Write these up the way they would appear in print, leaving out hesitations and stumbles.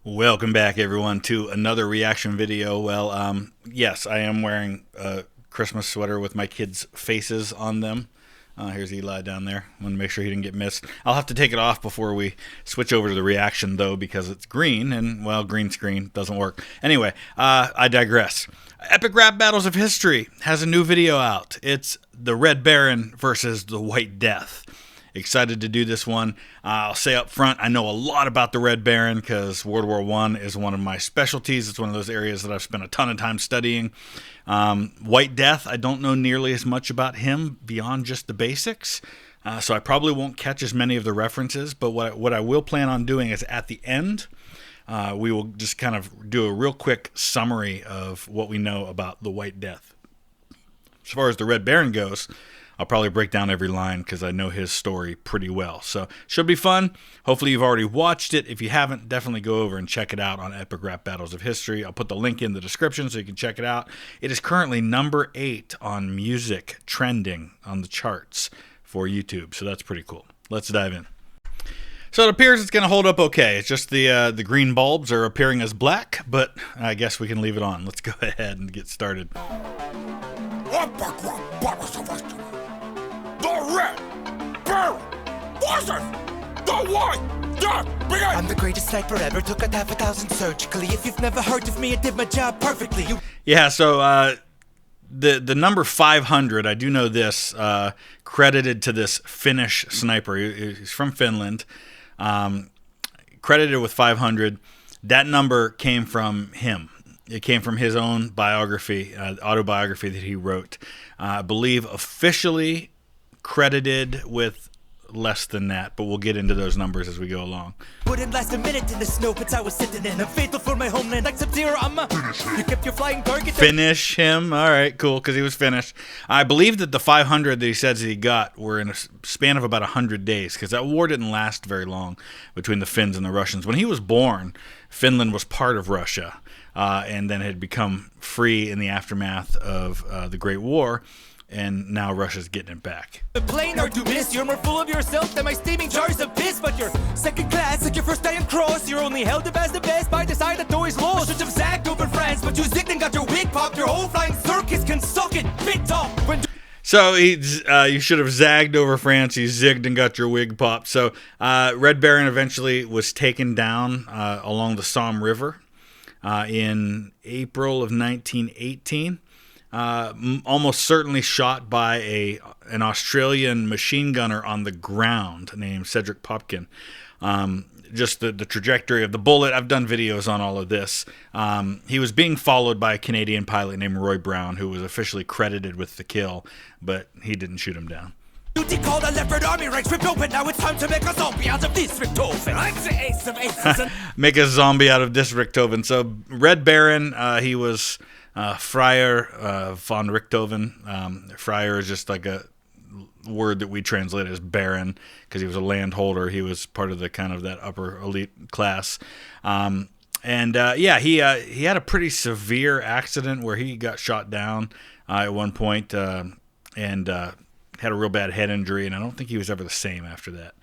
Welcome back, everyone, to another reaction video. Well, yes, I am wearing a Christmas sweater with my kids' faces on them. Here's Eli down there. I want to make sure he didn't get missed. I'll have to take it off before we switch over to the reaction, though, because it's green, and, well, green screen doesn't work. Anyway, I digress. Epic Rap Battles of History has a new video out. It's the Red Baron versus the White Death. Excited to do this one. I'll say up front, I know a lot about the Red Baron because World War I is one of my specialties. It's one of those areas that I've spent a ton of time studying. White Death, I don't know nearly as much about him beyond just the basics. So I probably won't catch as many of the references, but what I will plan on doing is at the end, we will just kind of do a real quick summary of what we know about the White Death. As far as the Red Baron goes, I'll probably break down every line because I know his story pretty well. So should be fun. Hopefully you've already watched it. If you haven't, definitely go over and check it out on Epic Rap Battles of History. I'll put the link in the description so you can check it out. It is currently number 8 on music trending on the charts for YouTube. So that's pretty cool. Let's dive in. So it appears it's going to hold up okay. It's just the green bulbs are appearing as black, but I guess we can leave it on. Let's go ahead and get started. Epic Rap Battles of History. The Red Baron versus the White Death. Begin! I'm the greatest sniper ever, took out 1,000 surgically. If you've never heard of me, I did my job perfectly. Yeah, so the number 500, I do know this, credited to this Finnish sniper. He's from Finland, credited with 500. That number came from him. It came from his own biography, autobiography that he wrote. I believe officially credited with less than that, but we'll get into those numbers as we go along. Wouldn't last a minute in the snow pits I was sitting in. I'm fatal for my homeland like Sub-Zero. You kept your flying target. Finish him. All right, cool, because he was finished. I believe that the 500 that he says that he got were in a span of about 100 days, because that war didn't last very long between the Finns and the Russians. When he was born, Finland was part of Russia, and then had become free in the aftermath of the Great War. And now Russia's getting it back. The plane are to miss. You're more full of yourself than my steaming jars of piss. But you're second class, like your first day on cross. You're only held up as the best by the side that always lost. I should have zagged over France, but you zigged and got your wig popped. Your whole flying circus can suck it. Big top. So you should have zagged over France. You zigged and got your wig popped. So Red Baron eventually was taken down along the Somme River in April of 1918. Almost certainly shot by an Australian machine gunner on the ground named Cedric Popkin. Just the trajectory of the bullet, I've done videos on all of this. He was being followed by a Canadian pilot named Roy Brown, who was officially credited with the kill, but he didn't shoot him down. Duty called a leopard army ranks ripped open. Now it's time to make a zombie out of this Richtofen. I'm the ace of aces. Make a zombie out of this Richtofen. So Red Baron, he was Friar von Richthofen. Friar is just like a word that we translate as baron because he was a landholder. He was part of the kind of that upper elite class. Yeah, he had a pretty severe accident where he got shot down at one point and had a real bad head injury, and I don't think he was ever the same after that.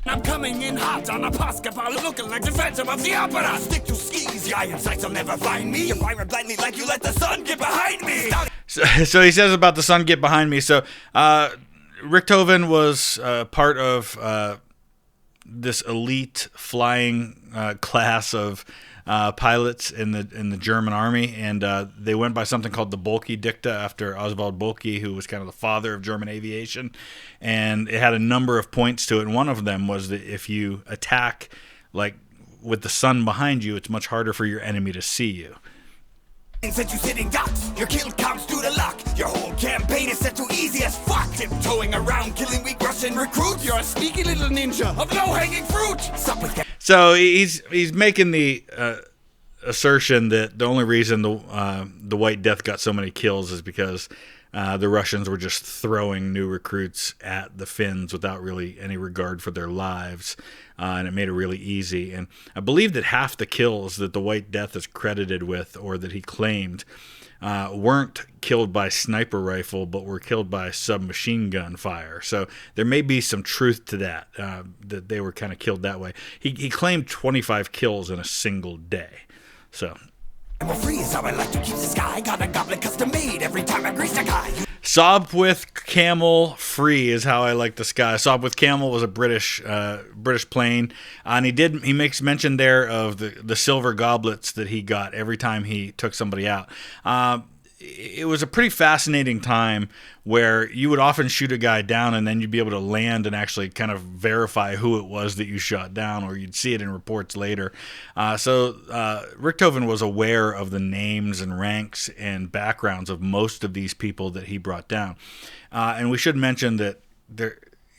I'm coming in hot on a basketball, looking like the Phantom of the Opera. Stick to skis, your iron sights will never find me. You're firing blindly like you let the sun get behind me. So he says about the sun get behind me. So Richthofen was part of this elite flying class of pilots in the German army, and they went by something called the Bolke Dicta after Oswald Bolke, who was kind of the father of German aviation, and it had a number of points to it, and one of them was that if you attack like with the sun behind you, it's much harder for your enemy to see you. Since you sitting ducks, your kill counts due to luck. Your whole campaign is set to easy as fuck. Tiptoeing around, killing weak Russian recruits. You're a sneaky little ninja of low-hanging fruit. Sup with So he's making the assertion that the only reason the White Death got so many kills is because the Russians were just throwing new recruits at the Finns without really any regard for their lives, and it made it really easy. And I believe that half the kills that the White Death is credited with, or that he claimed, weren't killed by sniper rifle, but were killed by submachine gun fire. So there may be some truth to that, that they were kind of killed that way. He claimed 25 kills in a single day. So I'm free is how I like to keep the sky. Got a goblet custom made every time I grease a guy. Sob with Camel free is how I like the sky. Sob with Camel was a British plane, and he makes mention there of the silver goblets that he got every time he took somebody out. It was a pretty fascinating time where you would often shoot a guy down and then you'd be able to land and actually kind of verify who it was that you shot down, or you'd see it in reports later. So Richthofen was aware of the names and ranks and backgrounds of most of these people that he brought down. And we should mention that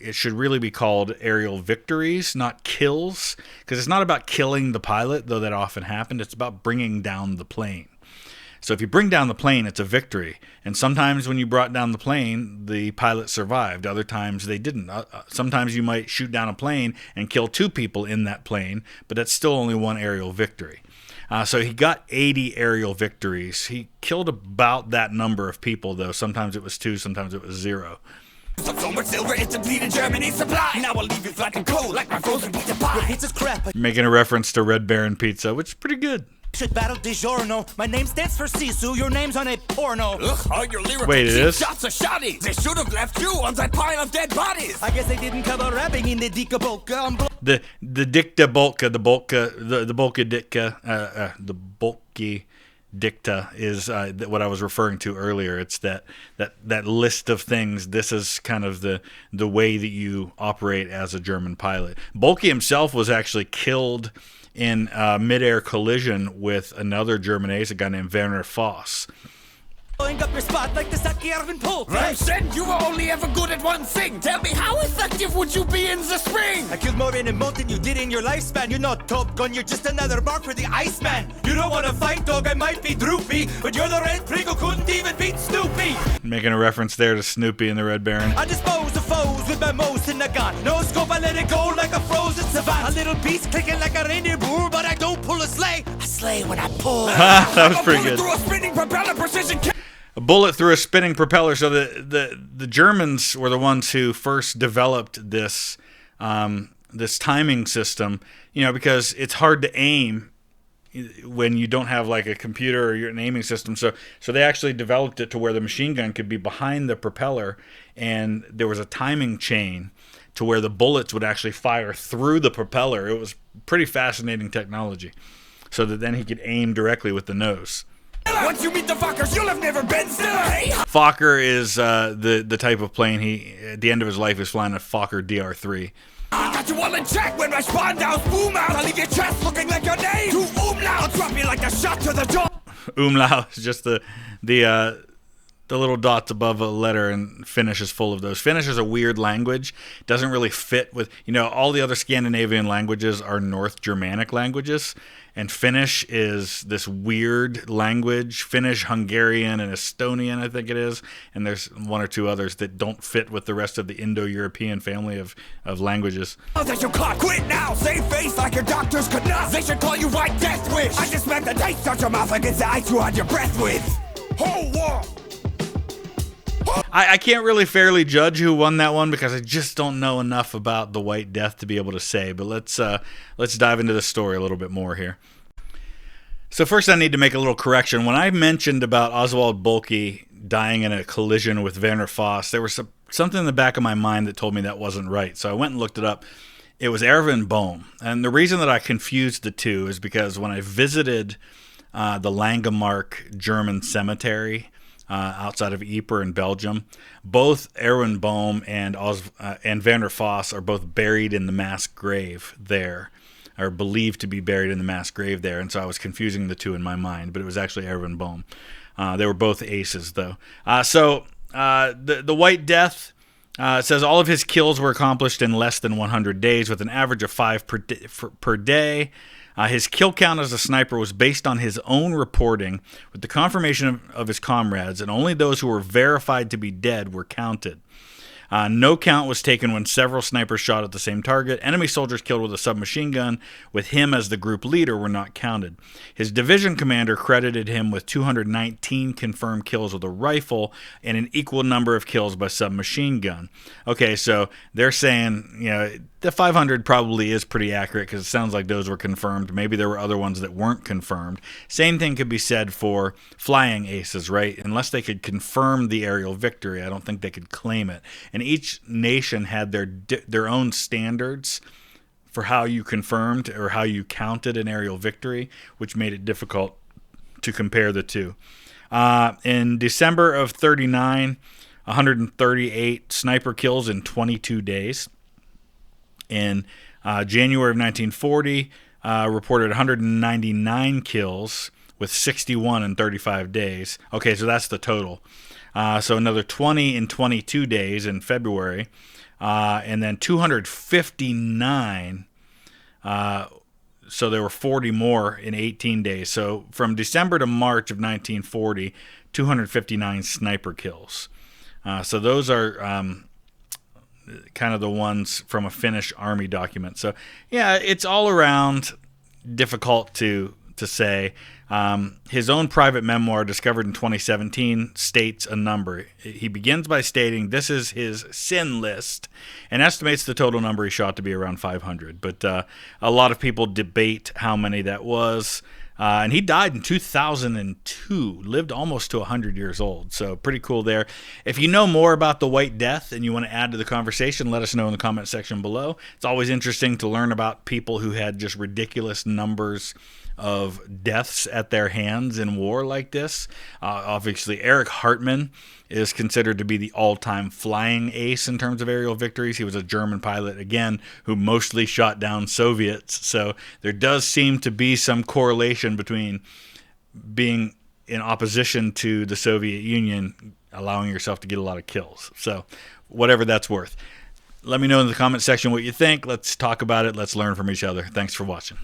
it should really be called aerial victories, not kills, because it's not about killing the pilot, though that often happened. It's about bringing down the plane. So if you bring down the plane, it's a victory. And sometimes when you brought down the plane, the pilot survived. Other times they didn't. Sometimes you might shoot down a plane and kill 2 people in that plane, but that's still only 1 aerial victory. So he got 80 aerial victories. He killed about that number of people, though. Sometimes it was 2, sometimes it was 0. So much silver, it's depleted Germany's supply. Now I'll leave you flat and cold like my frozen pizza pie. Your pizza's crap. Making a reference to Red Baron Pizza, which is pretty good. Should battle DiGiorno. My name stands for Sisu. Your name's on a porno. Ugh, all your lyrical Wait, it is? shots are shoddy. They should have left you on that pile of dead bodies. I guess they didn't cover rapping in the Dika Bolka. The Dicta Bolka, the Bolka Ditka, the Bolki Dicta is what I was referring to earlier. It's that list of things. This is kind of the way that you operate as a German pilot. Bolki himself was actually killed in a mid-air collision with another German ace, a guy named Werner Voss. Blowing up your spot like the Saki Arvin Pulp. Right? Said you were only ever good at one thing. Tell me, how effective would you be in the spring? I killed more in a month than you did in your lifespan. You're not Top Gun, you're just another mark for the Iceman. You don't want to fight, dog, I might be droopy, but you're the Red Prig who couldn't even beat Snoopy. Making a reference there to Snoopy and the Red Baron. I dispose of foes with my most in the gun. No scope, I let it go like a frozen savant. A little beast clicking like a reindeer boor, but I don't pull a sleigh. I slay when I pull. That was pretty good. Through a spinning propeller precision. A bullet through a spinning propeller. So the Germans were the ones who first developed this this timing system. You know, because it's hard to aim when you don't have like a computer or an aiming system. So they actually developed it to where the machine gun could be behind the propeller, and there was a timing chain to where the bullets would actually fire through the propeller. It was pretty fascinating technology, so that then he could aim directly with the nose. Once you meet the Fokkers, you'll have never been still. Hey. Fokker is the type of plane he, at the end of his life, is flying a Fokker DR3. I got you all in check when my spawn downs boom out. I'll leave your chest looking like your name. To umlaut, I'll drop you like a shot to the jaw. Umlaut is just the little dots above a letter, and Finnish is full of those. Finnish is a weird language. It doesn't really fit with, all the other Scandinavian languages are North Germanic languages, and Finnish is this weird language. Finnish, Hungarian, and Estonian, I think it is, and there's one or two others that don't fit with the rest of the Indo-European family of languages. Oh, that you caught. Quit now. Save face like your doctors could not. They should call you White Death Wish. I just meant the dice start your mouth against the ice you had your breath with. Whole war. I can't really fairly judge who won that one because I just don't know enough about the White Death to be able to say. But let's dive into the story a little bit more here. So first I need to make a little correction. When I mentioned about Oswald Boelke dying in a collision with Werner Voss, there was something in the back of my mind that told me that wasn't right. So I went and looked it up. It was Erwin Bohm. And the reason that I confused the two is because when I visited the Langemark German cemetery outside of Ypres in Belgium, both Erwin Bohm and Werner Voss are both buried in the mass grave there, are believed to be buried in the mass grave there, and so I was confusing the two in my mind, but it was actually Erwin Bohm. They were both aces, though. The White Death says all of his kills were accomplished in less than 100 days, with an average of 5 per day. His kill count as a sniper was based on his own reporting, with the confirmation of his comrades, and only those who were verified to be dead were counted. No count was taken when several snipers shot at the same target. Enemy soldiers killed with a submachine gun with him as the group leader were not counted. His division commander credited him with 219 confirmed kills with a rifle and an equal number of kills by submachine gun. Okay, so they're saying, the 500 probably is pretty accurate because it sounds like those were confirmed. Maybe there were other ones that weren't confirmed. Same thing could be said for flying aces, right? Unless they could confirm the aerial victory, I don't think they could claim it. And each nation had their own standards for how you confirmed or how you counted an aerial victory, which made it difficult to compare the two. In December of 39, 138 sniper kills in 22 days. In January of 1940, reported 199 kills with 61 in 35 days. Okay, so that's the total. So another 20 in 22 days in February, and then 259. So there were 40 more in 18 days. So from December to March of 1940, 259 sniper kills. So those are kind of the ones from a Finnish army document. So yeah, it's all around difficult to say. His own private memoir, discovered in 2017, states a number. He begins by stating this is his sin list and estimates the total number he shot to be around 500. But a lot of people debate how many that was. And he died in 2002, lived almost to 100 years old. So pretty cool there. If you know more about the White Death and you want to add to the conversation, let us know in the comment section below. It's always interesting to learn about people who had just ridiculous numbers of deaths at their hands in war like this. Obviously, Eric Hartmann is considered to be the all-time flying ace in terms of aerial victories. He was a German pilot, again, who mostly shot down Soviets. So there does seem to be some correlation between being in opposition to the Soviet Union, allowing yourself to get a lot of kills. So whatever that's worth. Let me know in the comment section what you think. Let's talk about it. Let's learn from each other. Thanks for watching.